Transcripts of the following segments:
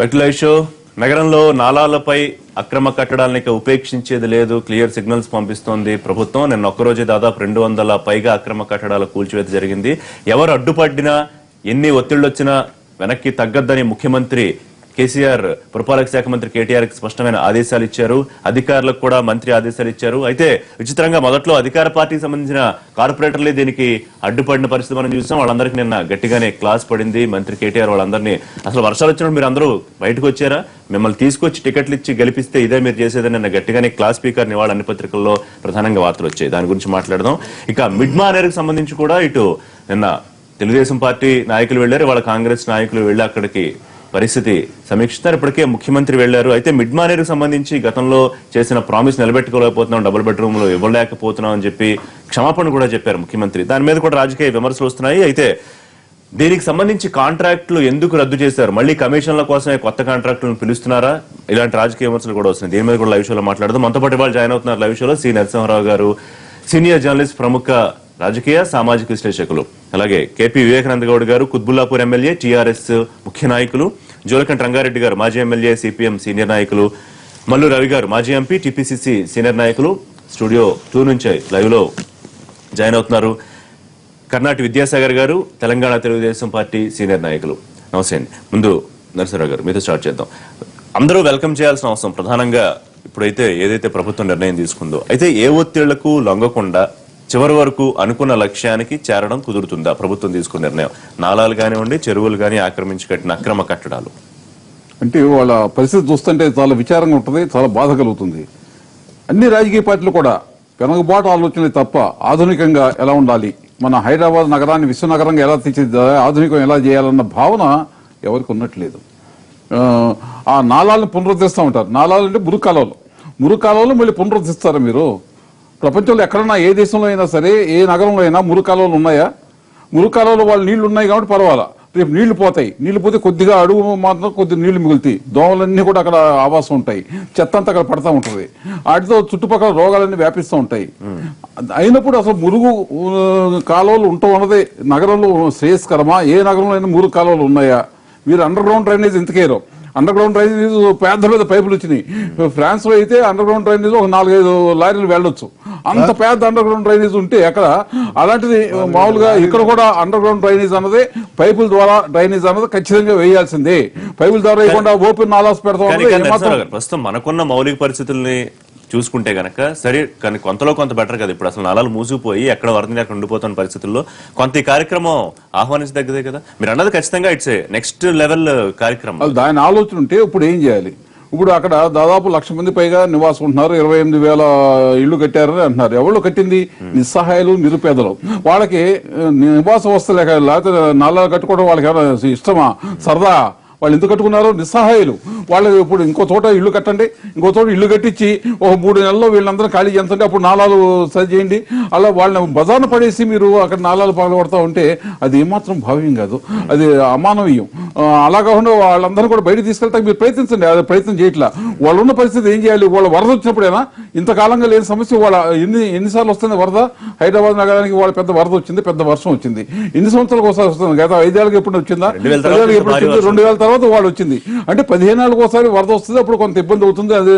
బెట్లైవ్ show నగరంలో నాలాలపై అక్రమ కట్టడాలను ఉపేక్షించేది లేదు, క్లియర్ సిగ్నల్స్ పంపిస్తోంది ప్రభుత్వం. నిన్న ఒక్కరోజే దాదాపు 200 పైగా అక్రమ కట్టడాల కూల్చివేత జరిగింది. ఎవరు అడ్డుపడినా ఎన్ని ఒత్తిళ్లు వచ్చినా వెనక్కి తగ్గద్దని ముఖ్యమంత్రి కేసీఆర్ పురపాలక శాఖ మంత్రి కేటీఆర్ కి స్పష్టమైన ఆదేశాలు ఇచ్చారు. అధికారులకు కూడా మంత్రి ఆదేశాలు ఇచ్చారు. అయితే విచిత్రంగా మొదట్లో అధికార పార్టీకి సంబంధించిన కార్పొరేటర్లే దీనికి అడ్డుపడిన పరిస్థితి మనం చూసాం. వాళ్ళందరికీ నిన్న గట్టిగానే క్లాస్ పడింది మంత్రి కేటీఆర్. వాళ్ళందరినీ అసలు వర్షాలు వచ్చినప్పుడు మీరు అందరూ బయటకు వచ్చారా, మిమ్మల్ని తీసుకొచ్చి టికెట్లు ఇచ్చి గెలిపిస్తే ఇదే మీరు చేసేదని నిన్న గట్టిగానే క్లాస్ స్పీకర్ ఇవాళ అన్ని పత్రికల్లో ప్రధానంగా వార్తలు వచ్చాయి. దాని గురించి మాట్లాడదాం. ఇక మిడ్ మానేరుకు సంబంధించి కూడా ఇటు నిన్న తెలుగుదేశం పార్టీ నాయకులు వెళ్లారు, వాళ్ళ కాంగ్రెస్ నాయకులు వెళ్లి అక్కడికి పరిస్థితి సమీక్షిస్తారు. ఇప్పటికే ముఖ్యమంత్రి వెళ్లారు. అయితే మిడ్ మానేరుకు సంబంధించి గతంలో చేసిన ప్రామిస్ నిలబెట్టుకోలేకపోతున్నాం, డబుల్ బెడ్రూమ్లు ఇవ్వలేకపోతున్నాం అని చెప్పి క్షమాపణ కూడా చెప్పారు ముఖ్యమంత్రి. దాని మీద కూడా రాజకీయ విమర్శలు వస్తున్నాయి. అయితే దీనికి సంబంధించి కాంట్రాక్టులు ఎందుకు రద్దు చేశారు, మళ్ళీ కమిషన్ల కోసమే కొత్త కాంట్రాక్టులను పిలుస్తున్నారా, ఇలాంటి రాజకీయ విమర్శలు కూడా వస్తున్నాయి. దీని మీద కూడా లైవ్ షోలో మాట్లాడదాం. మనతో పాటు ఇవాళ జాయిన్ అవుతున్నారు లైవ్ షోలో సి నరసింహారావు గారు, సీనియర్ జర్నలిస్ట్, ప్రముఖ రాజకీయ సామాజిక విశ్లేషకులు. అలాగే కేపీ వివేకానంద గౌడ్ గారు, కుత్బుల్లాపూర్ ఎమ్మెల్యే, టీఆర్ఎస్ ముఖ్య నాయకులు. జోలకంటి రంగారెడ్డి గారు, మాజీ ఎమ్మెల్యే, సిపిఎం సీనియర్ నాయకులు. మల్లు రవి గారు, మాజీ ఎంపీ, టీపీసీసీ సీనియర్ నాయకులు. స్టూడియో 2 నుంచి లైవ్ లో జాయిన్ అవుతున్నారు కర్ణాటి విద్యాసాగర్ గారు, తెలంగాణ తెలుగుదేశం పార్టీ సీనియర్ నాయకులు. నమస్తే అండి. ముందు నరసింహారావు గారు మీతో స్టార్ట్ చేద్దాం. అందరూ వెల్కమ్ చేయాల్సిన అవసరం ప్రధానంగా ఇప్పుడైతే ఏదైతే ప్రభుత్వం నిర్ణయం తీసుకుందో, అయితే ఏ ఒత్తిళ్లకు లొంగకుండా చివరి వరకు అనుకున్న లక్ష్యానికి చేరడం కుదురుతుందా ప్రభుత్వం తీసుకున్న నిర్ణయం? నాలాలు కానివ్వండి, చెరువులు కానీ ఆక్రమించి కట్టిన అక్రమ కట్టడాలు అంటే వాళ్ళ పరిస్థితి చూస్తుంటే చాలా విచారంగా ఉంటుంది, చాలా బాధ కలుగుతుంది. అన్ని రాజకీయ పార్టీలు కూడా వెనకబాటు ఆలోచనలు తప్ప ఆధునికంగా ఎలా ఉండాలి, మన హైదరాబాద్ నగరాన్ని విశ్వనగరంగా ఎలా తీర్చిదిద్దాలి, ఆధునికం ఎలా చేయాలన్న భావన ఎవరికి ఉన్నట్లేదు. ఆ నాలాలను పునరుద్ధరిస్తూ ఉంటారు. నాలాలు అంటే మురుకాలలో మళ్ళీ పునరుద్ధరిస్తారా మీరు? ప్రపంచంలో ఎక్కడన్నా ఏ దేశంలో అయినా సరే, ఏ నగరంలో అయినా మురుకాలువలు ఉన్నాయా? మురుకాలువలో వాళ్ళు నీళ్లు ఉన్నాయి కాబట్టి పర్వాలా, రేపు నీళ్లు పోతాయి. నీళ్లు పోతే కొద్దిగా అడుగు మాత్రం కొద్దిగా నీళ్లు మిగులుతాయి, దోమలన్నీ కూడా అక్కడ ఆవాసం ఉంటాయి, చెత్త అంతా అక్కడ పడతా ఉంటుంది, వాటితో చుట్టుపక్కల రోగాలన్నీ వ్యాపిస్తూ ఉంటాయి. అయినప్పుడు అసలు మురుగు కాలువలు ఉండటం అన్నది నగరంలో శ్రేయస్కరమా? ఏ నగరంలో అయినా మురుగు కాలువలు ఉన్నాయా? మీరు అండర్ గ్రౌండ్ డ్రైనేజ్ ఇంతకేరో, అండర్ గ్రౌండ్ డ్రైనేజ్ పెద్ద పైపులు వచ్చినాయి. ఫ్రాన్స్ లో అయితే అండర్ గ్రౌండ్ డ్రైనేజ్ ఒక 4-5 లారీలు వెళ్ళొచ్చు, అంత పెద్ద అండర్ గ్రౌండ్ డ్రైనేజ్ ఉంటే ఎక్కడ. అలాంటిది మామూలుగా ఇక్కడ కూడా అండర్ గ్రౌండ్ డ్రైనేజ్ అన్నది, పైపుల ద్వారా డ్రైనేజ్ అన్నది ఖచ్చితంగా వేయాల్సిందే. పైపుల ద్వారా వేయకుండా ఓపెన్ నాలాస్ పెడతాం. ప్రస్తుతం మనకున్న మౌలిక పరిస్థితుల్ని చూసుకుంటే గనక సరే, కానీ కొంతలో కొంత బెటర్ కదా. ఇప్పుడు అసలు నాలాలు మూసిపోయి ఎక్కడ వరద అక్కడ ఉండిపోతున్న పరిస్థితుల్లో కొంత ఈ కార్యక్రమం ఆహ్వానించదగ్గదే కదా. మీరు అన్నది ఖచ్చితంగా ఇట్స్ నెక్స్ట్ లెవెల్ కార్యక్రమం. దాని ఆలోచన ఉంటే ఇప్పుడు ఏం చేయాలి? ఇప్పుడు అక్కడ దాదాపు 1,00,000 మంది పైగా నివాసం ఉంటున్నారు, 28,000 ఇళ్లు కట్టారని అంటున్నారు. ఎవరు కట్టింది? నిస్సహాయాలు, నిరుపేదలు. వాళ్ళకి నివాస వసతి లేకపోతే నాలాలు కట్టుకోవడం వాళ్ళకి ఇష్టమా, సరదా? వాళ్ళు ఎందుకు కట్టుకున్నారు? నిస్సహాయాలు. వాళ్ళు ఇప్పుడు ఇంకో చోట ఇల్లు కట్టండి, ఇంకో చోట ఇల్లు కట్టించి ఒక 3 నెలల్లో వీళ్ళందరూ ఖాళీ చేస్తుంటే అప్పుడు నాలాలు సరి చేయండి. అలా వాళ్ళని బజార్ను పడేసి మీరు అక్కడ నాలాలు పగలగొడతా ఉంటే అది ఏమాత్రం భావ్యం కాదు, అది అమానవీయం. అలా కాకుండా వాళ్ళందరూ కూడా బయట తీసుకెళ్తా మీరు ప్రయత్నించండి. అది ప్రయత్నం చేయట్లా. వాళ్ళు ఉన్న పరిస్థితి ఏం చేయాలి? వాళ్ళ వరద వచ్చినప్పుడైనా, ఇంతకాలంగా లేని సమస్య. వాళ్ళ ఎన్నిసార్లు వస్తుంది వరద? హైదరాబాద్ నగరానికి వాళ్ళ పెద్ద వరద వచ్చింది, పెద్ద వర్షం వచ్చింది. ఎన్ని సంవత్సరాలకు ఒకసారి వస్తుంది? గత 5 ఏళ్ళకి ఎప్పుడు వచ్చిందా? 2000 తర్వాత వాళ్ళు వచ్చింది. అంటే 15 ఏళ్ళకి ఒకసారి వరద వస్తుంది, అప్పుడు కొంత ఇబ్బంది అవుతుంది, అది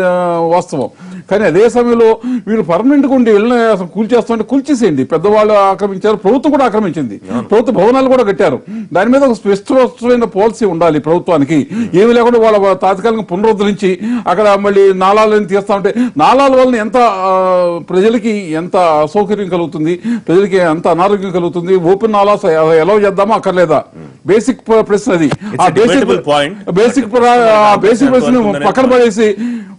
వాస్తవం. కానీ అదే సమయంలో వీళ్ళు పర్మనెంట్ గా ఉండి వెళ్ళిన కూల్చేస్తుంటే కూల్చేసేయండి. పెద్దవాళ్ళు ఆక్రమించారు, ప్రభుత్వం కూడా ఆక్రమించింది, ప్రభుత్వ భవనాలు కూడా కట్టారు. దాని మీద ఒక స్పష్టమైన పాలసీ ఉండాలి ప్రభుత్వానికి. ఏమి లేకుండా వాళ్ళ తాత్కాలికంగా పునరుద్ధరించి అక్కడ మళ్ళీ నాలాలను తీస్తా ఉంటే నాలాల వలన ఎంత ప్రజలకి ఎంత అసౌకర్యం కలుగుతుంది, ప్రజలకి ఎంత అనారోగ్యం కలుగుతుంది. ఓపెన్ నాలాస్ ఎలా చేద్దామా అక్కర్లేదా? బేసిక్ ప్రశ్న అది. బేసిక్ ప్రశ్న పక్కన పడేసి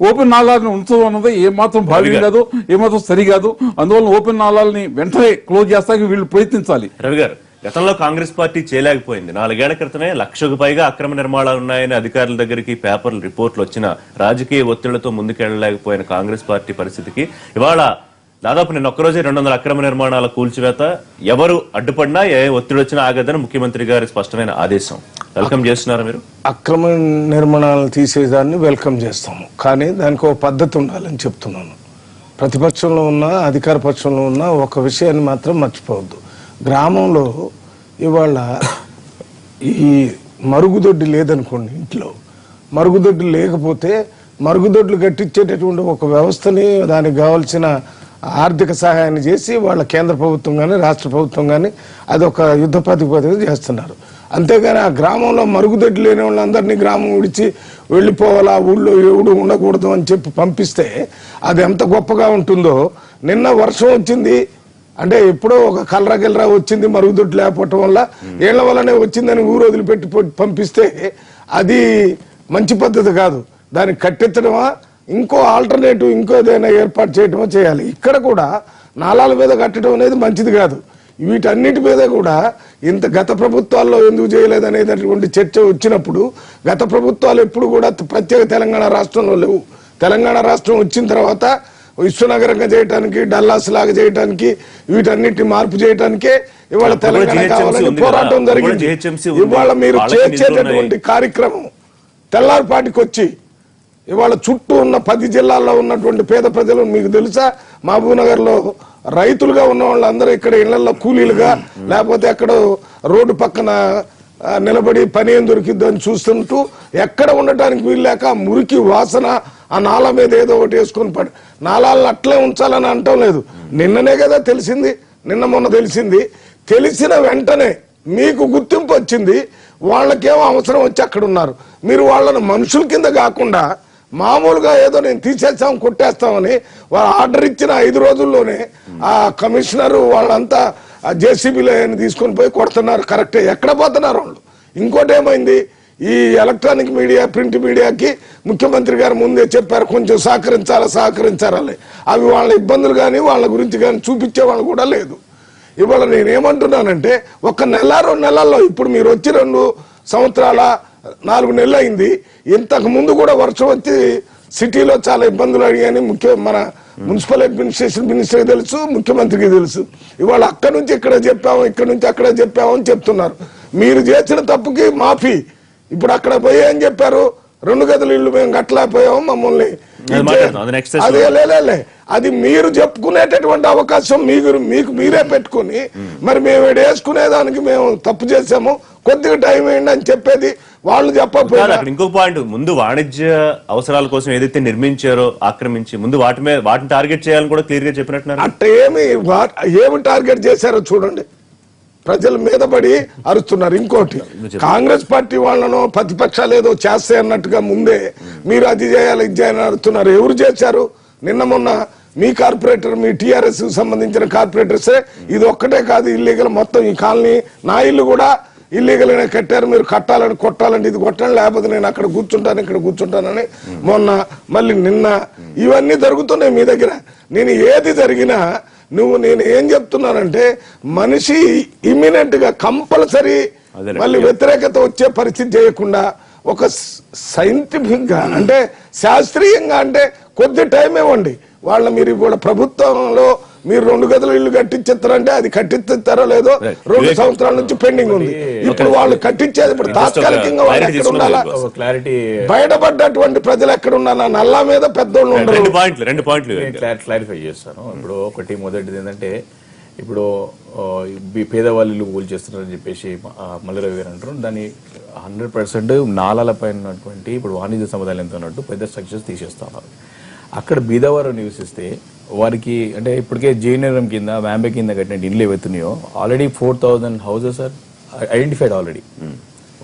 ఓపెన్ నాలాలను ఉంచడం అన్నది ఏమాత్రం భావ్యం కాదు, ఏమాత్రం సరికాదు. అందువల్ల ఓపెన్ నాలాలని వెంటనే క్లోజ్ చేస్తానికి వీళ్ళు ప్రయత్నించాలి. రవి గారు, గతంలో కాంగ్రెస్ పార్టీ చేయలేకపోయింది. 4 ఏళ్ల క్రితమే 1,00,000కు పైగా అక్రమ నిర్మాణాలు ఉన్నాయని అధికారుల దగ్గరికి పేపర్లు రిపోర్ట్లు వచ్చిన రాజకీయ ఒత్తిళ్లతో ముందుకెళ్లలేకపోయిన కాంగ్రెస్ పార్టీ పరిస్థితికి ఇవాళ దాదాపు నిన్న ఒక్కరోజే 200 అక్రమ నిర్మాణాల కూల్చివేత. ఎవరు అడ్డుపడినా ఏ ఒత్తిడి వచ్చినా ఆగదని ముఖ్యమంత్రి గారి స్పష్టమైన ఆదేశం. వెల్కమ్ చేస్తున్నారా మీరు? అక్రమ నిర్మాణాలు తీసేదాన్ని వెల్కమ్ చేస్తాము, కానీ దానికి ఒక పద్ధతి ఉండాలని చెప్తున్నాను. ప్రతిపక్షంలో ఉన్న అధికార పక్షంలో ఉన్న ఒక విషయాన్ని మాత్రం మర్చిపోవద్దు. గ్రామంలో ఇవాళ ఈ మరుగుదొడ్డి లేదనుకోండి, ఇంట్లో మరుగుదొడ్లు లేకపోతే మరుగుదొడ్లు కట్టించేటటువంటి ఒక వ్యవస్థని దానికి కావాల్సిన ఆర్థిక సహాయాన్ని చేసి వాళ్ళ కేంద్ర ప్రభుత్వం కానీ రాష్ట్ర ప్రభుత్వం కానీ అదొక యుద్ధ ప్రాతిపదిక చేస్తున్నారు. అంతేగాని ఆ గ్రామంలో మరుగుదొడ్లు లేని వాళ్ళందరినీ గ్రామం విడిచి వెళ్ళిపోవాలా, ఊళ్ళో ఎవడు ఉండకూడదు అని చెప్పి పంపిస్తే అది ఎంత గొప్పగా ఉంటుందో. నిన్న వర్షం వచ్చింది అంటే ఎప్పుడో ఒక కలరా వచ్చింది, మరుగుదొడ్లు లేకపోవటం వల్ల ఏళ్ల వల్లనే వచ్చిందని ఊరు వదిలిపెట్టి పంపిస్తే అది మంచి పద్ధతి కాదు. దాన్ని కట్టించడమా, ఇంకో ఆల్టర్నేటివ్ ఇంకో ఏదైనా ఏర్పాటు చేయడమో చేయాలి. ఇక్కడ కూడా నాలాల మీద కట్టడం అనేది మంచిది కాదు. వీటన్నిటి మీద కూడా ఇంత గత ప్రభుత్వాల్లో ఎందుకు చేయలేదు అనేటటువంటి చర్చ వచ్చినప్పుడు, గత ప్రభుత్వాలు ఎప్పుడు కూడా ప్రత్యేక తెలంగాణ రాష్ట్రంలో లేవు. తెలంగాణ రాష్ట్రం వచ్చిన తర్వాత విశ్వనగరంగా చేయడానికి, డల్లాస్ లాగా చేయడానికి, వీటన్నిటిని మార్పు చేయడానికే ఇవాళ తెలంగాణ కావాలని పోరాటం జరిగింది. ఇవాళ మీరు చేసేటటువంటి కార్యక్రమం తెల్లారిపాటికి వచ్చి ఇవాళ చుట్టూ ఉన్న 10 జిల్లాల్లో ఉన్నటువంటి పేద ప్రజలు, మీకు తెలుసా మహబూబ్నగర్ లో రైతులుగా ఉన్న వాళ్ళందరూ ఇక్కడ ఇళ్లలో కూలీలుగా లేకపోతే ఎక్కడ రోడ్డు పక్కన నిలబడి పని ఏం దొరికిద్దు అని చూస్తుంటూ ఎక్కడ ఉండటానికి వీల్లేక మురికి వాసన ఆ నాల మీద ఏదో ఒకటి వేసుకొని పడి నాలాలను అట్లే ఉంచాలని అంటం లేదు. నిన్ననే కదా తెలిసింది, నిన్న మొన్న తెలిసింది. తెలిసిన వెంటనే మీకు గుర్తింపు వచ్చింది, వాళ్ళకేమో అవసరం వచ్చి అక్కడ ఉన్నారు. మీరు వాళ్ళను మనుషుల కింద కాకుండా మామూలుగా ఏదో నేను తీసేస్తాం కొట్టేస్తామని వాళ్ళు ఆర్డర్ ఇచ్చిన 5 రోజుల్లోనే ఆ కమిషనరు వాళ్ళంతా జేసీబీలో తీసుకొని పోయి కొడుతున్నారు. కరెక్టే, ఎక్కడ పోతున్నారు వాళ్ళు. ఇంకోటి ఏమైంది, ఈ ఎలక్ట్రానిక్ మీడియా, ప్రింట్ మీడియాకి ముఖ్యమంత్రి గారు ముందే చెప్పారు కొంచెం సహకరించాలని. అవి వాళ్ళ ఇబ్బందులు కానీ వాళ్ళ గురించి కానీ చూపించే వాళ్ళు కూడా లేదు. ఇవాళ నేనేమంటున్నానంటే 1 నెల 2 నెలల్లో, ఇప్పుడు మీరు వచ్చి 2 సంవత్సరాల 4 నెలలు అయింది. ఇంతకు ముందు కూడా వర్షం వచ్చి సిటీలో చాలా ఇబ్బందులు అడిగాని మన మున్సిపల్ అడ్మినిస్ట్రేషన్ మినిస్టర్కి తెలుసు, ముఖ్యమంత్రికి తెలుసు. ఇవాళ అక్కడి నుంచి ఇక్కడ చెప్పాము, ఇక్కడ నుంచి అక్కడ చెప్పామని చెప్తున్నారు. మీరు చేసిన తప్పుకి మాఫీ. ఇప్పుడు అక్కడ పోయి ఏం చెప్పారు, 2 గదుల ఇల్లు మేము కట్టలేకపోయాము, మమ్మల్ని అదే లేలే. అది మీరు చెప్పుకునేటటువంటి అవకాశం మీకు మీరే పెట్టుకుని, మరి మేము వేసుకునేదానికి మేము తప్పు చేసాము, కొద్దిగా టైం వేయండి అని చెప్పేది వాళ్ళు చెప్పకపోయినా. ఇంకొక పాయింట్, ముందు వాణిజ్య అవసరాల కోసం ఏదైతే నిర్మించారో ఆక్రమించి ముందు వాటిని టార్గెట్ చేయాలని కూడా క్లియర్ గా చెప్పినట్టున్నారు. అట్ట ఏమి టార్గెట్ చేశారో చూడండి, ప్రజల మీద పడి అరుస్తున్నారు. ఇంకోటి, కాంగ్రెస్ పార్టీ వాళ్ళను ప్రతిపక్షాలు ఏదో చేస్తే అన్నట్టుగా ముందే మీరు అది చేయాలి ఇది చేయాలని అరుస్తున్నారు. ఎవరు చేశారు? నిన్న మొన్న మీ కార్పొరేటర్, మీ టీఆర్ఎస్ సంబంధించిన కార్పొరేటర్సే. ఇది ఒక్కటే కాదు ఇల్లీగల్, మొత్తం ఈ కాలనీ, నా ఇల్లు కూడా ఇల్లీగల్ గా కట్టారు. మీరు కట్టాలని కొట్టాలంటే ఇది కొట్టండి, లేకపోతే నేను అక్కడ కూర్చుంటాను ఇక్కడ కూర్చుంటానని మొన్న మళ్ళీ నిన్న ఇవన్నీ జరుగుతున్నాయి మీ దగ్గర. నేను ఏది జరిగినా నేను ఏం చెప్తున్నానంటే, మనిషి ఇమ్మినెంట్ గా కంపల్సరీ మళ్ళీ వ్యతిరేకత వచ్చే పరిస్థితి చేయకుండా ఒక సైంటిఫిక్ గా అంటే శాస్త్రీయంగా అంటే కొద్ది టైం ఇవ్వండి వాళ్ళ. మీరు కూడా ప్రభుత్వంలో మీరు 2 గదుల ఇల్లు కట్టించేస్తారంటే అది కట్టిస్తారో లేదో 2 సంవత్సరాల నుంచి పెండింగ్ ఉంది. ఇప్పుడు వాళ్ళు కట్టించేది ఇప్పుడు తాత్కాలికంగా వాళ్ళు ఎక్కడ ఉండాలా, బయటపడ్డటువంటి ప్రజలు ఎక్కడ ఉండాలా, నల్లా మీద పెద్దోళ్ళు ఉండరు. 2 పాయింట్లు క్లారిఫై చేస్తాను. ఇప్పుడు ఒకటి, మొదటిది ఏంటంటే, ఇప్పుడు పేదవాళ్ళు ఇల్లు కూల్ చేస్తున్నారని చెప్పేసి మల్లిరవి గారు అంటారు. దాన్ని 100% నాలాల పైన ఉన్నటువంటి ఇప్పుడు వాణిజ్య సముదాయాలతో ఉన్నట్టు పెద్ద స్ట్రక్చర్స్ తీసేస్తున్నారు. అక్కడ బీదవారు నివసిస్తే వారికి అంటే ఇప్పటికే జేఎన్ఆర్ఎం కింద, వ్యాంబే కింద కట్టిన ఇల్లు ఏవైతున్నాయో already 4000 houses are identified already.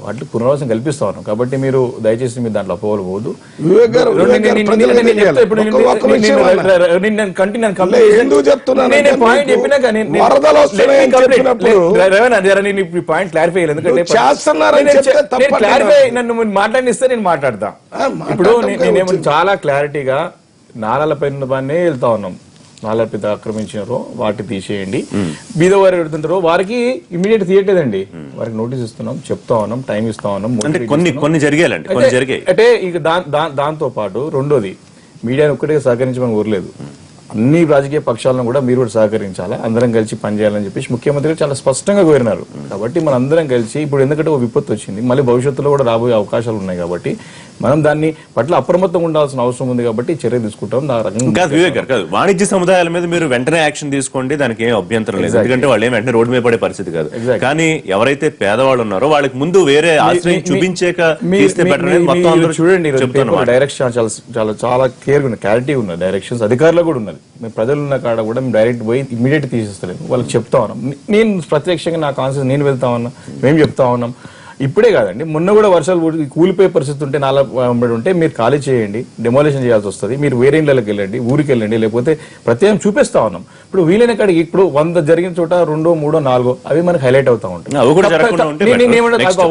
వాటికి పునరావాసం కల్పిస్తా ఉన్నాం. కాబట్టి మీరు దయచేసి మీరు దాంట్లో అపోవద్దు. పాయింట్ క్లారిఫై అయ్యాలి, ఎందుకంటే నన్ను మాట్లాడిస్తే నేను మాట్లాడతా. ఇప్పుడు నేనేమో చాలా క్లారిటీగా నాలాల పైన వెళ్తా ఉన్నాం. నాలా పెద్ద ఆక్రమించినారో వాటి తీసేయండి. బీదవారు పెడుతుంటారో వారికి ఇమీడియట్ తీయట్లేదండి, వారికి నోటీస్ ఇస్తున్నాం, చెప్తా ఉన్నాం, టైం ఇస్తా ఉన్నాం. అంటే ఇక దాంతో పాటు రెండోది, మీడియాను ఒక్కటే సహకరించమని కోరలేదు, అన్ని రాజకీయ పక్షాలను కూడా మీరు కూడా సహకరించాలా, అందరం కలిసి పనిచేయాలని చెప్పేసి ముఖ్యమంత్రి చాలా స్పష్టంగా కోరినారు. కాబట్టి మన అందరం కలిసి ఇప్పుడు ఎందుకంటే ఒక విపత్తు వచ్చింది, మళ్ళీ భవిష్యత్తులో కూడా రాబోయే అవకాశాలు ఉన్నాయి. కాబట్టి మనం దాన్ని పట్ల అప్రమత్తంగా ఉండాల్సిన అవసరం ఉంది కాబట్టి చర్య తీసుకుంటాం. కాదు వివేక్ గారు, కాదు వాణిజ్య సముదాయాల మీద మీరు వెంటనే యాక్షన్ తీసుకోండి, దానికి ఏం అభ్యంతరం లేదు. ఎందుకంటే వాళ్ళు ఏం వెంటనే రోడ్డు మీద పడే పరిస్థితి కాదు. కానీ ఎవరైతే పేదవాళ్ళు ఉన్నారో వాళ్ళకి ముందు వేరే ఆశ్రయం చూపించాక తీస్తే బెటర్ అనేది మొత్తం అందరూ చూడండి. చెప్తున్నారు. డైరెక్షన్ చాలా క్లియర్ గా క్లారిటీ ఉన్నది, డైరెక్షన్స్ అధికారులు కూడా ఉన్నది. మేము ప్రజలు ఉన్న కాడ కూడా మేము డైరెక్ట్ పోయి ఇమీడియట్ తీసేస్తలేము, వాళ్ళకి చెప్తా ఉన్నాం. నేను ప్రత్యక్షంగా నా కాన్సెన్స్ నేను వెళ్తా ఉన్నా, మేము చెప్తా ఉన్నాం. ఇప్పుడే కాదండి, మొన్న కూడా వర్షాలు కూలిపోయే పరిస్థితి ఉంటే 4 ఉంటే మీరు ఖాళీ చేయండి, డెమోలేషన్ చేయాల్సి వస్తుంది, మీరు వేరే ఇళ్ళకి వెళ్ళండి, ఊరికి వెళ్ళండి, లేకపోతే ప్రత్యేకం చూపిస్తా ఉన్నాం. ఇప్పుడు వీలైన కాడికి ఇప్పుడు 100 జరిగిన చోట 2, 3, 4 అవి మనకి హైలైట్ అవుతా ఉంటాయి.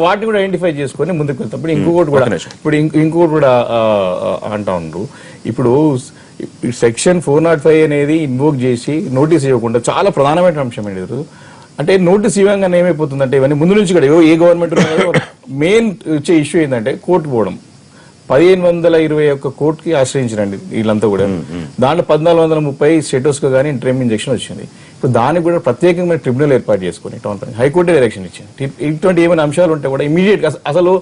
వాటిని కూడా ఐడెంటిఫై చేసుకొని ముందుకు వెళ్తాం. ఇప్పుడు ఇంకొకటి కూడా అంటా ఉన్నారు. ఇప్పుడు సెక్షన్ 405 అనేది ఇన్వోక్ చేసి నోటీస్ ఇవ్వకుండా చాలా ప్రధానమైన అంశం ఏంటి అంటే, నోటీస్ ఇవ్వగానే ఏమైపోతుందంటే ఇవన్నీ ముందు నుంచి కూడా ఏ గవర్నమెంట్ మెయిన్ వచ్చే ఇష్యూ ఏంటంటే కోర్టు పోవడం. 1521 కోర్టుకి ఆశ్రయించండి వీళ్ళంతా కూడా. దాంట్లో 1430 స్టేటస్ గా కానీ ఇంటర్మ్ ఇంజెక్షన్ వచ్చింది. ఇప్పుడు దానికి కూడా ప్రత్యేకంగా ట్రిబ్యునల్ ఏర్పాటు చేసుకుని హైకోర్టు డైరెక్షన్ ఇచ్చింది. ఇటువంటి ఏమైనా అంశాలు ఉంటే కూడా ఇమీడియట్ గా అసలు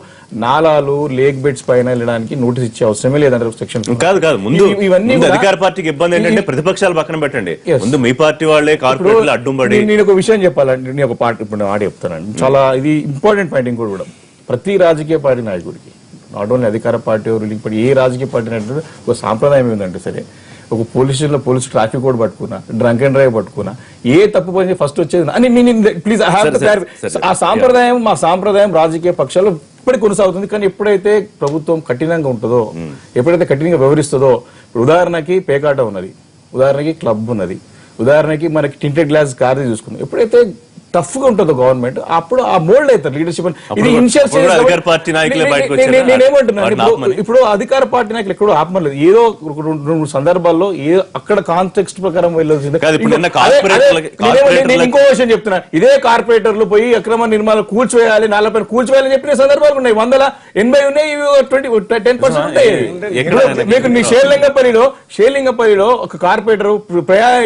నాలాలు లేక్ బెడ్స్ పైన వెళ్ళడానికి నోటీస్ ఇచ్చే అవసరమే లేదంటారు సెక్షన్. కాదు ముందు ఇవన్నీ అధికార పార్టీకి ఇబ్బంది ఏంటంటే ప్రతిపక్షాలు పక్కన పెట్టండి, ముందు మీ పార్టీ వాళ్ళే కార్పొరేట్లు అడ్డుపడి. నేను ఒక విషయం చెప్పాలంటే, నేను ఒక పార్టీ ఇప్పుడు ఆడి చెప్తానండి, చాలా ఇది ఇంపార్టెంట్ పాయింట్. ఇంకోటి కూడా ప్రతి రాజకీయ పార్టీ నాయకుడికి, నాట్ ఓన్లీ అధికార పార్టీ ఇప్పుడు ఏ రాజకీయ పార్టీ నాయకుడు ఒక సాంప్రదాయం ఏంటంటే, సరే ఒక పోలీస్ స్టేషన్ లో పోలీసు ట్రాఫిక్ కోడ్ పట్టుకున్నా, డ్రంక్ అండ్ డ్రైవ్ పట్టుకున్నా, ఏ తప్పు పని ఫస్ట్ వచ్చేది అని ప్లీజ్ ఆ సాంప్రదాయం, మా సాంప్రదాయం రాజకీయ పక్షాలు ఇప్పటికి కొనసాగుతుంది. కానీ ఎప్పుడైతే ప్రభుత్వం కఠినంగా ఉంటుందో, ఎప్పుడైతే కఠినంగా వ్యవహరిస్తుందో, ఇప్పుడు ఉదాహరణకి పేకాట ఉన్నది, ఉదాహరణకి క్లబ్ ఉన్నది, ఉదాహరణకి మనకి టింటెడ్ గ్లాస్ కార్ చూసుకుంది, ఎప్పుడైతే టఫ్ గా ఉంటుందో గవర్నమెంట్, అప్పుడు ఆ మోల్డ్ అవుతారు లీడర్షిప్. ఇది నేనేమంటున్నాను, ఇప్పుడు అధికార పార్టీ నాయకులు ఎక్కడో ఆపమలేదు, ఏదో 2 సందర్భాల్లో ఏదో అక్కడ కాంటెక్స్ట్ ప్రకారం వెళ్ళాల్సిందే. ఇంకో విషయం చెప్తున్నా, ఇదే కార్పొరేటర్లు పోయి అక్రమ నిర్మాణాలు కూల్చివేయాలి, 40 కూల్చివేయాలని చెప్పిన సందర్భాలు ఉన్నాయి, 180 ఉన్నాయి, 10% ఉంటాయి. మీకు నీ షేర్లింగపల్లిలో ఒక కార్పొరేటర్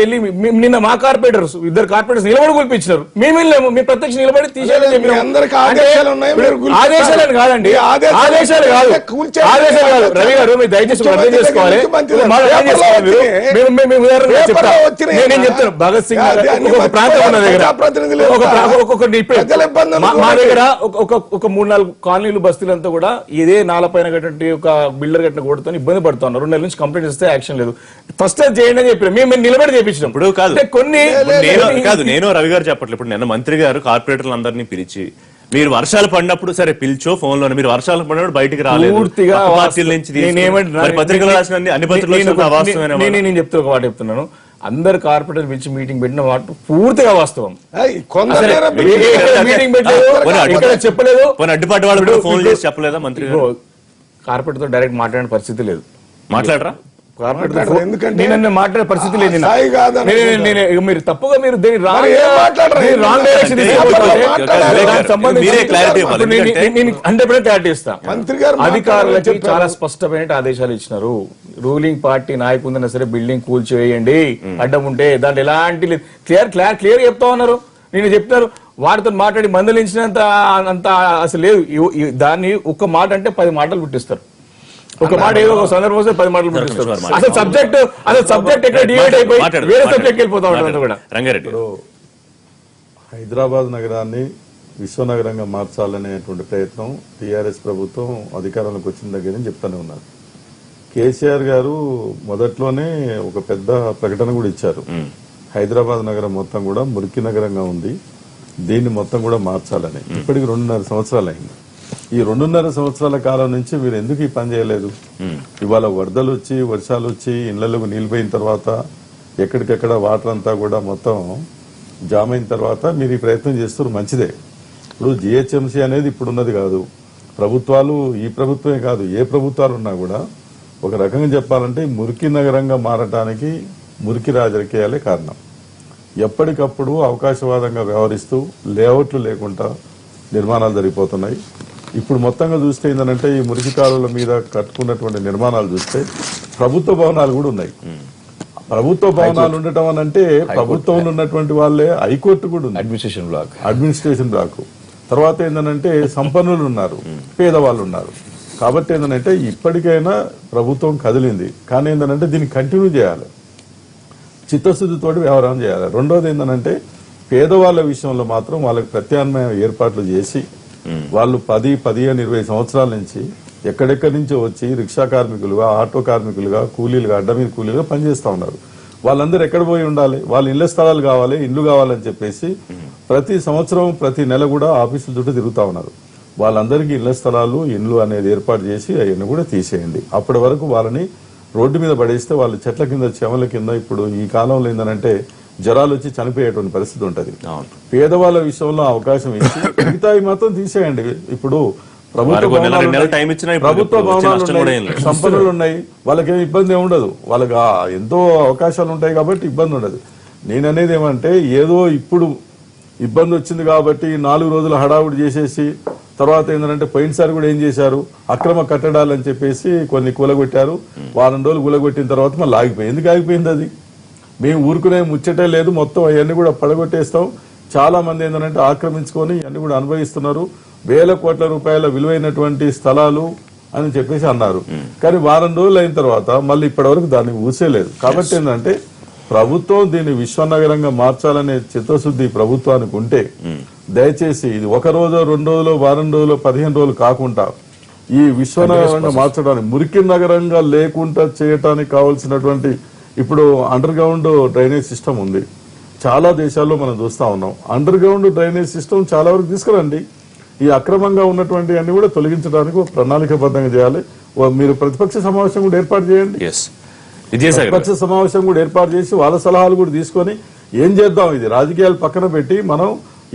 వెళ్ళి నిన్న మా కార్పొరేటర్స్ 2 కార్పొరేటర్స్ నిలబడి కూల్పించారు. మేము వెళ్ళాము, మీ ప్రత్యక్ష నిలబడి తీసేయాలని ఆదేశాలు కాదండి, ఆదేశాలు కాదు రవి గారు, మీరు దయచేసి అర్థం చేసుకోవాలి. నేను చెప్తాను, భగత్ సింగ్ ఒక ప్రాంతం ఉన్న దగ్గర మా దగ్గర ఒక 3-4 కాలనీలు బస్తీలంతా కూడా ఇదే 4 పైన కట్టినట్టు ఒక బిల్డర్ కట్టిన కొడుతూ ఇబ్బంది పడుతున్నారు. 2 నెలల నుంచి కంప్లైంట్ ఇస్తే యాక్షన్ లేదు. ఫస్ట్ చేయండి అని చెప్పారు, మేము నిలబడి చేపించినప్పుడు కొన్ని కాదు. నేను రవి గారు చెప్పట్లేదు, ఇప్పుడు నిన్న మంత్రి గారు కార్పొరేటర్లు అందరినీ పిలిచి, మీరు వర్షాలు పడినప్పుడు సరే పిలిచో ఫోన్ లోనే, మీరు వర్షాలు పడినప్పుడు బయటికి రాలేదు, పార్టీల నుంచి పత్రికలు రాసిన అన్ని పత్రికలు. నేను చెప్తే ఒక మాట చెప్తున్నాను, అందరు కార్పొరేటర్ పిలిచి మీటింగ్ పెట్టిన మాట పూర్తిగా వాస్తవం. మీటింగ్ పెట్టలేదు, చెప్పలేదు, అడ్డుపాటి వాళ్ళు ఫోన్ చేసి చెప్పలేదా మంత్రి గారు? కార్పొరేటర్ తో డైరెక్ట్ మాట్లాడిన పరిస్థితి లేదు. మాట్లాడరా? నేను మాట్లాడే పరిస్థితి లేదు. మీరు తప్పుగా మీరు క్లారిటీ ఇస్తా. అధికారులకి చాలా స్పష్టమైన ఆదేశాలు ఇచ్చినారు. రూలింగ్ పార్టీ నాయకుడినా సరే బిల్డింగ్ కూల్చివేయండి, అడ్డం ఉంటే దాంట్లో ఎలాంటి క్లియర్ చెప్తా ఉన్నారు. నేను చెప్తారు వాటితో మాట్లాడి మందలించినంత అంత అసలు లేదు. దాన్ని ఒక్క మాట అంటే 10 మాటలు పుట్టిస్తారు. ఒక మాట ఏదో ఒక సందర్భం 10 మాటలు పుట్టిస్తారు. అసలు సబ్జెక్ట్ ఎక్కడ డివైడ్ అయిపోయి వేరే సబ్జెక్ట్ వెళ్ళిపోతా ఉంటుంది కూడా. రంగారెడ్డి, హైదరాబాద్ నగరాన్ని విశ్వనగరంగా మార్చాలనేటువంటి ప్రయత్నం టీఆర్ఎస్ ప్రభుత్వం అధికారంలోకి వచ్చిన దగ్గర నుంచి చెప్తానే ఉన్నారు. కేసీఆర్ గారు మొదట్లోనే ఒక పెద్ద ప్రకటన కూడా ఇచ్చారు, హైదరాబాద్ నగరం మొత్తం కూడా మురికి నగరంగా ఉంది, దీన్ని మొత్తం కూడా మార్చాలని. ఇప్పటికి 2.5 సంవత్సరాలు అయింది. ఈ 2.5 సంవత్సరాల కాలం నుంచి మీరు ఎందుకు ఈ పని చేయలేదు? ఇవాళ వరదలు వచ్చి, వర్షాలు వచ్చి, ఇళ్లలోకి నీళ్ళు పోయిన తర్వాత ఎక్కడికెక్కడ వాటర్ అంతా కూడా మొత్తం జామ్ అయిన తర్వాత మీరు ఈ ప్రయత్నం చేస్తున్నారు, మంచిదే. ఇప్పుడు జిహెచ్ఎంసీ అనేది ఇప్పుడున్నది కాదు, ప్రభుత్వాలు ఈ ప్రభుత్వమే కాదు ఏ ప్రభుత్వాలు ఉన్నా కూడా ఒక రకంగా చెప్పాలంటే మురికి నగరంగా మారటానికి మురికి రాజకీయాలే కారణం. ఎప్పటికప్పుడు అవకాశవాదంగా వ్యవహరిస్తూ లేఅవుట్లు లేకుండా నిర్మాణాలు జరిగిపోతున్నాయి. ఇప్పుడు మొత్తంగా చూస్తే ఏంటంటే ఈ మురికి కాలువల మీద కట్టుకున్నటువంటి నిర్మాణాలు చూస్తే ప్రభుత్వ భవనాలు కూడా ఉన్నాయి. ప్రభుత్వ భవనాలు ఉండటం అని అంటే ప్రభుత్వంలో ఉన్నటువంటి వాళ్ళే హైకోర్టు కూడా ఉంది, అడ్మినిస్ట్రేషన్ బ్లాక్. తర్వాత ఏంటంటే సంపన్నులు ఉన్నారు, పేదవాళ్ళు ఉన్నారు. కాబట్టి ఏంటంటే ఇప్పటికైనా ప్రభుత్వం కదిలింది, కానీ ఏంటంటే దీన్ని కంటిన్యూ చేయాలి, చిత్తశుద్ధితోటి వ్యవహారం చేయాలి. రెండోది ఏంటంటే పేదవాళ్ళ విషయంలో మాత్రం వాళ్ళకి ప్రత్యామ్నాయ ఏర్పాట్లు చేసి వాళ్ళు 10, 15, 20 సంవత్సరాల నుంచి ఎక్కడెక్కడి నుంచో వచ్చి రిక్షా కార్మికులుగా, ఆటో కార్మికులుగా, కూలీలుగా, అడ్డ మీద కూలీలుగా పనిచేస్తా ఉన్నారు. వాళ్ళందరూ ఎక్కడ పోయి ఉండాలి? వాళ్ళ ఇళ్ల స్థలాలు కావాలి, ఇండ్లు కావాలని చెప్పేసి ప్రతి సంవత్సరం ప్రతి నెల కూడా ఆఫీసుల చుట్టూ తిరుగుతా ఉన్నారు. వాళ్ళందరికీ ఇళ్ల స్థలాలు, ఇండ్లు అనేది ఏర్పాటు చేసి అవన్నీ కూడా తీసేయండి. అప్పటి వరకు వాళ్ళని రోడ్డు మీద పడేస్తే వాళ్ళు చెట్ల కింద, చెమల కింద, ఇప్పుడు ఈ కాలంలో ఏంటంటే జ్వరాలు వచ్చి చనిపోయేటువంటి పరిస్థితి ఉంటది. పేదవాళ్ళ విషయంలో అవకాశం ఇచ్చి మిగతాయి మాత్రం తీసేయండి. ఇప్పుడు ప్రభుత్వ భవనాలు ఉన్నాయి, సంపన్నులు ఉన్నాయి, వాళ్ళకేం ఇబ్బంది ఉండదు, వాళ్ళకి ఎంతో అవకాశాలు ఉంటాయి కాబట్టి ఇబ్బంది ఉండదు. నేననేది ఏమంటే ఏదో ఇప్పుడు ఇబ్బంది వచ్చింది కాబట్టి 4 రోజులు హడావుడి చేసేసి తర్వాత ఏంటంటే పోయినసారి కూడా ఏం చేశారు, అక్రమ కట్టడాలు అని చెప్పేసి కొన్ని కూలగొట్టారు. వారం రోజులు కూలగొట్టిన తర్వాత మళ్ళీ ఆగిపోయింది. ఎందుకు ఆగిపోయింది? అది మేము ఊరుకునే ముచ్చటే లేదు, మొత్తం అవన్నీ కూడా పడగొట్టేస్తాం. చాలా మంది ఏంటంటే ఆక్రమించుకొని అన్ని కూడా అనుభవిస్తున్నారు. వేల కోట్ల రూపాయల విలువైనటువంటి స్థలాలు అని చెప్పేసి అన్నారు. కానీ వారం రోజులు అయిన తర్వాత మళ్ళీ ఇప్పటి వరకు దాన్ని ఊసేలేదు. కాబట్టి ఏంటంటే ప్రభుత్వం దీన్ని విశ్వనగరంగా మార్చాలనే చిత్తశుద్ధి ప్రభుత్వానికి ఉంటే దయచేసి ఇది 1 రోజు, 2 రోజులు, వారం రోజులు, 15 రోజులు కాకుండా ఈ విశ్వనగరంగా మార్చడానికి, మురికి నగరంగా లేకుండా చేయటానికి కావాల్సినటువంటి ఇప్పుడు అండర్ గ్రౌండ్ డ్రైనేజ్ సిస్టమ్ ఉంది. చాలా దేశాల్లో మనం చూస్తా ఉన్నాం. అండర్ గ్రౌండ్ డ్రైనేజ్ సిస్టమ్ చాలా వరకు తీసుకురండి. ఈ అక్రమంగా ఉన్నటువంటి అన్ని కూడా తొలగించడానికి ఒక ప్రణాళికబద్ధంగా చేయాలి. మీరు ప్రతిపక్ష సమావేశం కూడా ఏర్పాటు చేయండి. ప్రతిపక్ష సమావేశం కూడా ఏర్పాటు చేసి వాళ్ళ సలహాలు కూడా తీసుకొని ఏం చేద్దాం, ఇది రాజకీయాలు పక్కన పెట్టి మనం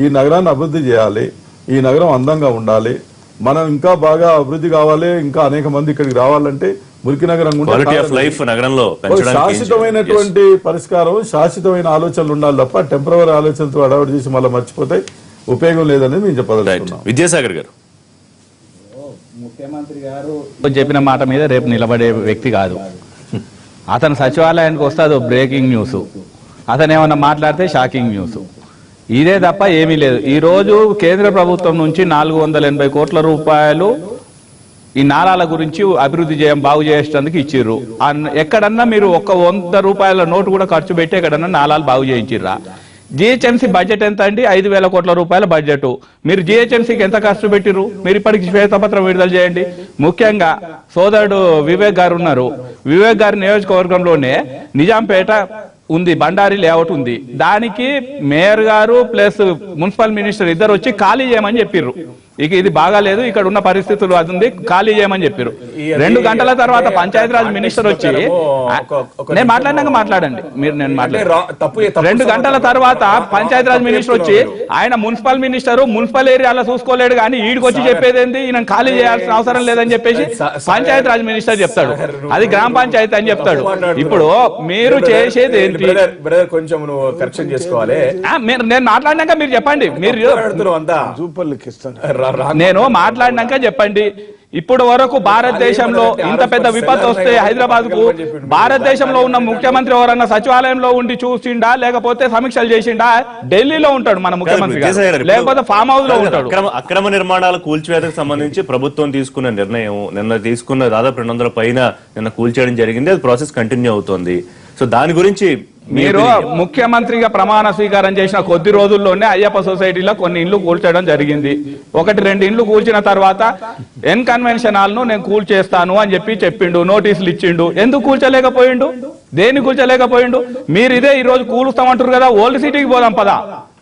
ఈ నగరాన్ని అభివృద్ధి చేయాలి, ఈ నగరం అందంగా ఉండాలి, మనం ఇంకా బాగా అభివృద్ధి కావాలి, ఇంకా అనేక మంది ఇక్కడికి రావాలంటే మురికి నగరం శాశ్వతమైనటువంటి పరిష్కారం, శాశ్వతమైన ఆలోచనలు ఉండాలి తప్ప టెంపరరీ ఆలోచనతో అడవాడు చేసి మళ్ళీ మర్చిపోతే ఉపయోగం లేదని మేము చెప్పదలుచుకున్నాం. విద్యాసాగర్ గారు, ముఖ్యమంత్రి గారు చెప్పిన మాట మీద రేపు నిలబడే వ్యక్తి కాదు. అతను సచివాలయానికి వస్తాడు బ్రేకింగ్ న్యూస్, అతను ఏమన్నా మాట్లాడితే షాకింగ్ న్యూస్. ఇదే తప్ప ఏమీ లేదు. ఈ రోజు కేంద్ర ప్రభుత్వం నుంచి 480 కోట్ల రూపాయలు ఈ నాలాల గురించి అభివృద్ధి బాగు చేసేందుకు ఇచ్చిర్రు. ఎక్కడన్నా మీరు 100 రూపాయల నోటు కూడా ఖర్చు పెట్టి ఎక్కడన్నా నాలాలు బాగు చేయించిర్రా? జిహెచ్ఎంసీ బడ్జెట్ ఎంత అండి? 5,000 కోట్ల రూపాయల బడ్జెట్. మీరు జిహెచ్ఎంసీకి ఎంత ఖర్చు పెట్టిర్రు? మీరు ఇప్పటికి శ్వేతపత్రం విడుదల చేయండి. ముఖ్యంగా సోదరుడు వివేక్ గారు ఉన్నారు. వివేక్ గారి నియోజకవర్గంలోనే నిజాంపేట ఉంది, బండారి లేఅవుట్ ఉంది. దానికి మేయర్ గారు ప్లస్ మున్సిపల్ మినిస్టర్ ఇద్దరు వచ్చి ఖాళీ చేయమని చెప్పిర్రు. ఇక ఇది బాగాలేదు, ఇక్కడ ఉన్న పరిస్థితులు అది ఉంది, ఖాళీ చేయమని చెప్పారు. 2 గంటల తర్వాత పంచాయతీరాజ్ మినిస్టర్ వచ్చి, నేను మాట్లాడినాక మాట్లాడండి మీరు, నేను మాట్లాడు 2 గంటల తర్వాత పంచాయతీరాజ్ మినిస్టర్ వచ్చి ఆయన మున్సిపల్ మినిస్టర్ మున్సిపల్ ఏరియాలో చూసుకోలేడు కానీ ఈడికి వచ్చి చెప్పేది ఏంటి, ఈయన ఖాళీ చేయాల్సిన అవసరం లేదని చెప్పేసి పంచాయతీరాజ్ మినిస్టర్ చెప్తాడు. అది గ్రామ పంచాయతీ అని చెప్తాడు. ఇప్పుడు మీరు చేసేది ఏంటి? కొంచెం కరెక్షన్ చేసుకోవాలి. నేను మాట్లాడినాక మీరు చెప్పండి. మీరు నేను మాట్లాడినాక చెప్పండి. ఇప్పుడు వరకు భారతదేశంలో ఇంత పెద్ద విపత్తు వస్తే హైదరాబాద్ కు భారతదేశంలో ఉన్న ముఖ్యమంత్రి ఎవరన్నా సచివాలయంలో ఉండి చూసిండా, లేకపోతే సమీక్షలు చేసిండా? ఢిల్లీలో ఉంటాడు మన ముఖ్యమంత్రి, లేకపోతే ఫామ్ హౌస్ లో ఉంటాడు. అక్రమ నిర్మాణాల కూల్చివేతకు సంబంధించి ప్రభుత్వం తీసుకున్న నిర్ణయం, నిన్న తీసుకున్న దాదాపు 200 పైన నిన్న కూల్చేయడం జరిగింది. అది ప్రాసెస్ కంటిన్యూ అవుతోంది. సో దాని గురించి మీరు ముఖ్యమంత్రిగా ప్రమాణ స్వీకారం చేసిన కొద్ది రోజుల్లోనే అయ్యప్ప సొసైటీలో కొన్ని ఇండ్లు కూల్చడం జరిగింది. 1-2 ఇండ్లు కూల్చిన తర్వాత కన్వెన్షన్ హాల్ ను నేను కూల్చేస్తాను అని చెప్పిండు, నోటీసులు ఇచ్చిండు. ఎందుకు కూల్చలేకపోయిండు? దేన్ని కూల్చలేకపోయిండు? మీరు ఇదే ఈ రోజు కూలుస్తామంటారు కదా, ఓల్డ్ సిటీకి పోదాం పదా.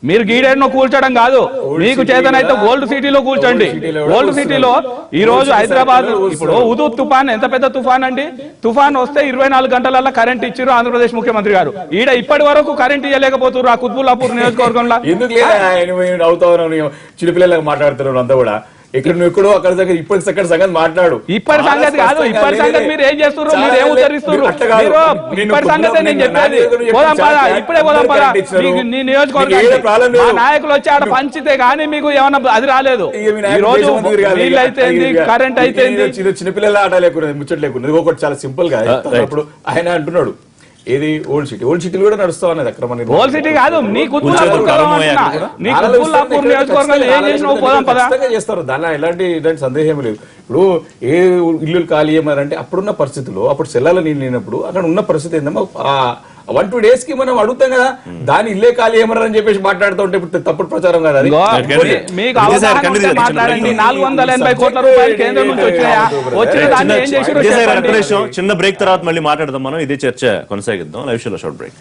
మీరు గీడెన్నో కూల్చడం కాదు, మీకు చేతనైతే ఓల్డ్ సిటీలో కూల్చండి. ఓల్డ్ సిటీలో ఈ రోజు హైదరాబాద్ ఇప్పుడు ఉదు తుఫాన్ ఎంత పెద్ద తుఫాన్ అండి. తుఫాన్ వస్తే 24 గంటలలో కరెంట్ ఇచ్చారు ఆంధ్రప్రదేశ్ ముఖ్యమంత్రి గారు. ఈడ ఇప్పటి వరకు కరెంట్ ఇవ్వలేకపోతున్నారు ఆ కుత్బుల్లాపూర్ నియోజకవర్గంలో. ఎందుకు చిన్నపిల్లలకు మాట్లాడుతున్నారు అంతా కూడా. ఇక్కడ నువ్వు ఎక్కడో అక్కడ దగ్గర ఇప్పటి సంగతి మాట్లాడు. ఇప్పటి సంగతి కాదు, ఇప్పటి సంగతి మీరు ఏం చేస్తున్నారు, మీరు ఏం ఉత్తరిస్తున్నారు? ఇప్పటి సంగతి నేను చెప్పేది. పోదాం పదా, ఇప్పుడే పోదాం పదా. నీ నియోజకవర్గం నాయకులు వచ్చి ఆడ పంచితే గానీ మీకు ఏమన్నా అది రాలేదు. ఈ రోజు నీళ్ళు అయితే కరెంట్ అయితే చిన్నపిల్లల ఆట లేకుండా ముచ్చట లేకుండా ఒకటి చాలా సింపుల్ గా ఇప్పుడు ఆయన అంటున్నాడు, ఏది ఓల్డ్ సిటీలు కూడా నడుస్తా ఉన్నది అక్రమ నిర్మాణం. ఓల్డ్ సిటీ కాదు నీ కూల్చేతులు ప్రారంభమయ్యాక కూడా? కుత్బుల్లాపూర్ నియోజకవర్గంలో ఏం చేసినావు పోదాం పదా. ఖచ్చితంగా చేస్తారు, దానిలో ఎలాంటి సందేహం లేదు. ఇప్పుడు ఏ ఇల్లు ఖాళీ చేయమన్నారంటే అప్పుడున్న పరిస్థితుల్లో, అప్పుడు సెల్లాల నీళ్ళు లేనప్పుడు అక్కడ ఉన్న పరిస్థితి ఏందమ్మా, 1-2 days కి మనం అడుగుతాం కదా, దాని ఇల్లే ఖాళీ ఏమన్నారని చెప్పేసి మాట్లాడుతూ ఉంటే ఇప్పుడు తప్పుడు ప్రచారం కదా అది. మీకు అవగాహన ఉంటే మాట్లాడండి. 480 కోట్ల రూపాయలు కేంద్రం నుంచి వచ్చినాయా? వచ్చిన దాన్ని ఏం చేసారో చిన్న బ్రేక్ తర్వాత మళ్ళీ మాట్లాడదాం మనం. ఇదే చర్చ కొనసాగిద్దాం. లైవ్ షోలో షార్ట్ బ్రేక్.